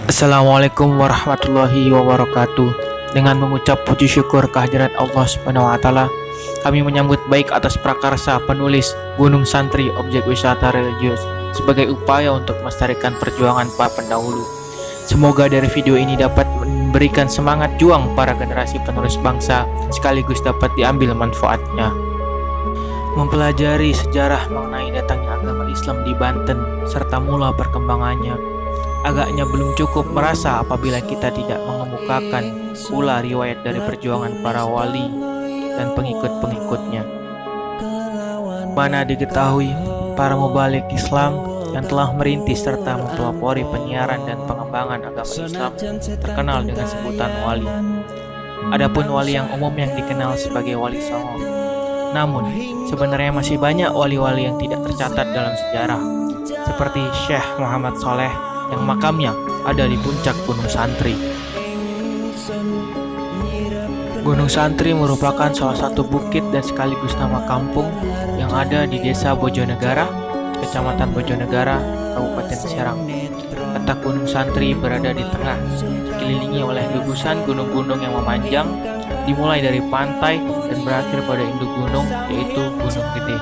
Assalamualaikum warahmatullahi wabarakatuh. Dengan mengucap puji syukur kehadirat Allah Subhanahu wa taala, kami menyambut baik atas prakarsa penulis Gunung Santri objek wisata religius sebagai upaya untuk melestarikan perjuangan para pendahulu. Semoga dari video ini dapat memberikan semangat juang para generasi penerus bangsa sekaligus dapat diambil manfaatnya. Mempelajari sejarah mengenai datangnya agama Islam di Banten serta mula perkembangannya, agaknya belum cukup merasa apabila kita tidak mengemukakan pula riwayat dari perjuangan para wali dan pengikut-pengikutnya. Mana diketahui para mubalik Islam yang telah merintis serta mempelopori penyiaran dan pengembangan agama Islam terkenal dengan sebutan wali. Adapun wali yang umum yang dikenal sebagai wali songo. Namun, sebenarnya masih banyak wali-wali yang tidak tercatat dalam sejarah, seperti Syekh Muhammad Sholeh yang makamnya ada di puncak Gunung Santri. Gunung Santri merupakan salah satu bukit dan sekaligus nama kampung yang ada di Desa Bojonegara, Kecamatan Bojonegara, Kabupaten Serang. Letak Gunung Santri berada di tengah, dikelilingi oleh gugusan gunung-gunung yang memanjang, dimulai dari pantai dan berakhir pada induk gunung, yaitu Gunung Gede.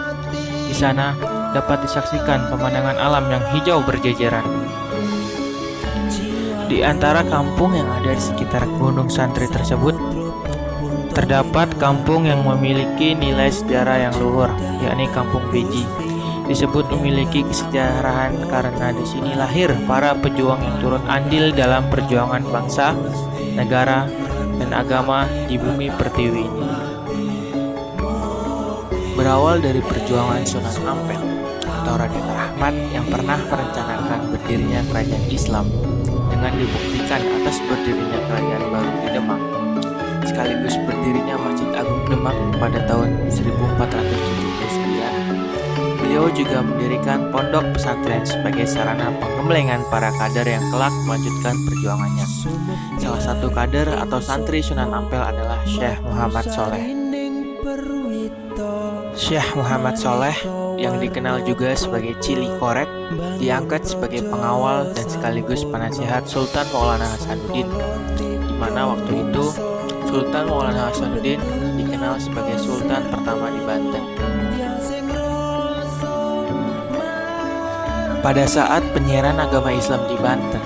Di sana dapat disaksikan pemandangan alam yang hijau berjejeran. Di antara kampung yang ada di sekitar Gunung Santri tersebut, terdapat kampung yang memiliki nilai sejarah yang luhur, yakni Kampung Beji. Disebut memiliki kesejarahan karena di sini lahir para pejuang yang turut andil dalam perjuangan bangsa, negara, dan agama di bumi pertiwi ini. Berawal dari perjuangan Sunan Ampel atau Raden Ahmad yang pernah merencanakan berdirinya kerajaan Islam dengan dibuktikan atas berdirinya kerajaan baru di Demak, sekaligus berdirinya Masjid Agung Demak pada tahun 1479. Beliau juga mendirikan pondok pesantren sebagai sarana pengembelengan para kader yang kelak melanjutkan perjuangannya. Salah satu kader atau santri Sunan Ampel adalah Syekh Muhammad Sholeh. Syekh Muhammad Sholeh yang dikenal juga sebagai Cili Korek diangkat sebagai pengawal dan sekaligus penasihat Sultan Maulana Hasanuddin, di mana waktu itu Sultan Maulana Hasanuddin dikenal sebagai Sultan pertama di Banten. Pada saat penyiaran agama Islam di Banten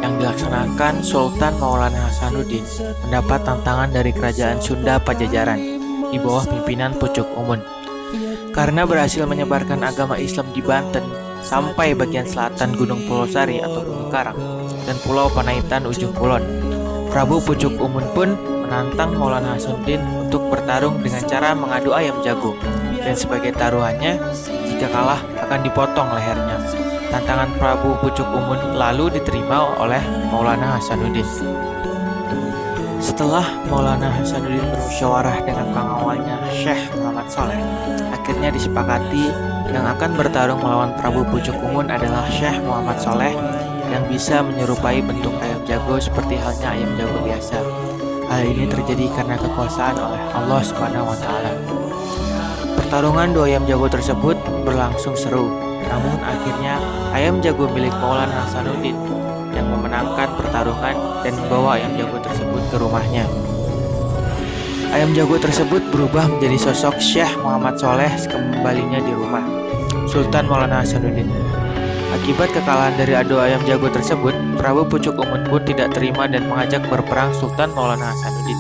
yang dilaksanakan, Sultan Maulana Hasanuddin mendapat tantangan dari kerajaan Sunda Pajajaran di bawah pimpinan Pucuk Umun. Karena berhasil menyebarkan agama Islam di Banten sampai bagian selatan Gunung Pulosari atau Gunung Karang dan Pulau Panaitan ujung kulon, Prabu Pucuk Umun pun menantang Maulana Hasanuddin untuk bertarung dengan cara mengadu ayam jago, dan sebagai taruhannya, jika kalah akan dipotong lehernya. Tantangan Prabu Pucuk Umun lalu diterima oleh Maulana Hasanuddin. Setelah Maulana Hasanuddin bermusyawarah dengan pengawalnya Syekh Muhammad Sholeh, akhirnya disepakati yang akan bertarung melawan Prabu Pucuk Umun adalah Syekh Muhammad Sholeh yang bisa menyerupai bentuk ayam jago seperti halnya ayam jago biasa. Hal ini terjadi karena kekuasaan oleh Allah Subhanahu wa taala. Pertarungan dua ayam jago tersebut berlangsung seru. Namun akhirnya ayam jago milik Maulana Hasanuddin yang memenangkan pertarungan dan membawa ayam jago tersebut ke rumahnya. Ayam jago tersebut berubah menjadi sosok Syekh Muhammad Sholeh kembalinya di rumah Sultan Maulana Hasanuddin. Akibat kekalahan dari adu ayam jago tersebut, Prabu Pucuk Umun pun tidak terima dan mengajak berperang Sultan Maulana Hasanuddin.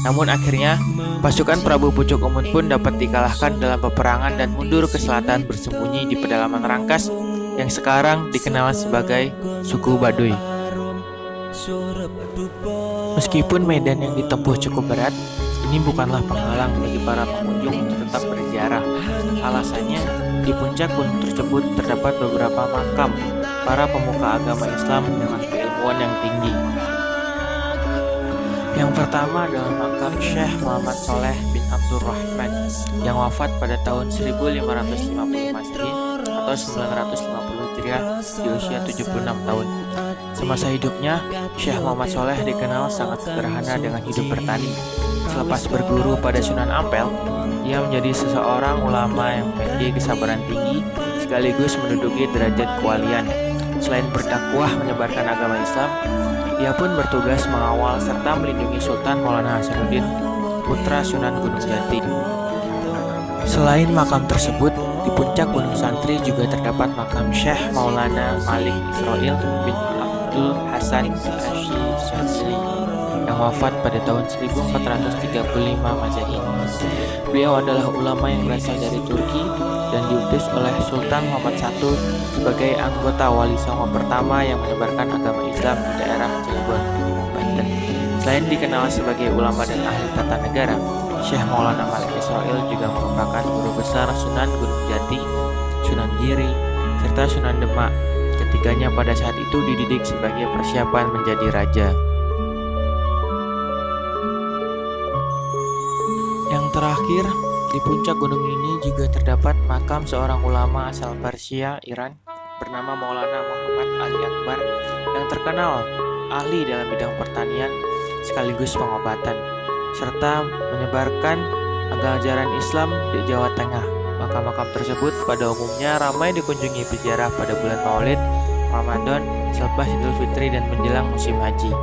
Namun akhirnya pasukan Prabu Pucuk Umun pun dapat dikalahkan dalam peperangan dan mundur ke selatan bersembunyi di pedalaman Rangkas yang sekarang dikenal sebagai suku Baduy. Meskipun medan yang ditempuh cukup berat, ini bukanlah penghalang bagi para pengunjung untuk tetap berziarah. Alasannya, di puncak gunung tersebut terdapat beberapa makam para pemuka agama Islam dengan keilmuan yang tinggi. Yang pertama adalah makam Syekh Muhammad Sholeh bin Abdurrahman yang wafat pada tahun 1550 Masehi atau 950 Hijriah di usia 76 tahun. Semasa hidupnya, Syekh Muhammad Sholeh dikenal sangat sederhana dengan hidup bertani. Selepas berguru pada Sunan Ampel, ia menjadi seseorang ulama yang memiliki kesabaran tinggi sekaligus menduduki derajat kewalian. Selain berdakwah dakwah menyebarkan agama Islam, ia pun bertugas mengawal serta melindungi Sultan Maulana Hasanuddin, putra Sunan Gunung Jati. Selain makam tersebut, di puncak Gunung Santri juga terdapat makam Syekh Maulana Malik Israil bin Abdul Hasan Asy'adzili yang wafat pada tahun 1435 Masehi. Beliau adalah ulama yang berasal dari Turki dan diutus oleh Sultan Muhammad I sebagai anggota Wali Songo pertama yang menyebarkan agama Islam di daerah Cilegon, Banten. Selain dikenal sebagai ulama dan ahli tata negara, Syekh Maulana Malik Israil juga merupakan guru besar Sunan Gunung Jati, Sunan Giri, serta Sunan Demak. Ketiganya pada saat itu dididik sebagai persiapan menjadi raja. Yang terakhir, di puncak gunung ini juga terdapat makam seorang ulama asal Persia, Iran, bernama Maulana Muhammad Ali Akbar, yang terkenal ahli dalam bidang pertanian sekaligus pengobatan, serta menyebarkan ajaran Islam di Jawa Tengah. Makam-makam tersebut pada umumnya ramai dikunjungi peziarah pada bulan Maulid, Ramadan, selepas Idul Fitri dan menjelang musim haji.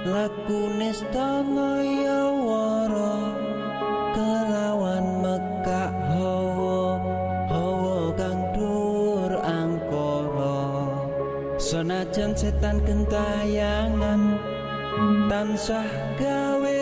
Lakune stangaya wara kelawan mekak hawa kang dur angkara senajan setan kentayangan tansah gawe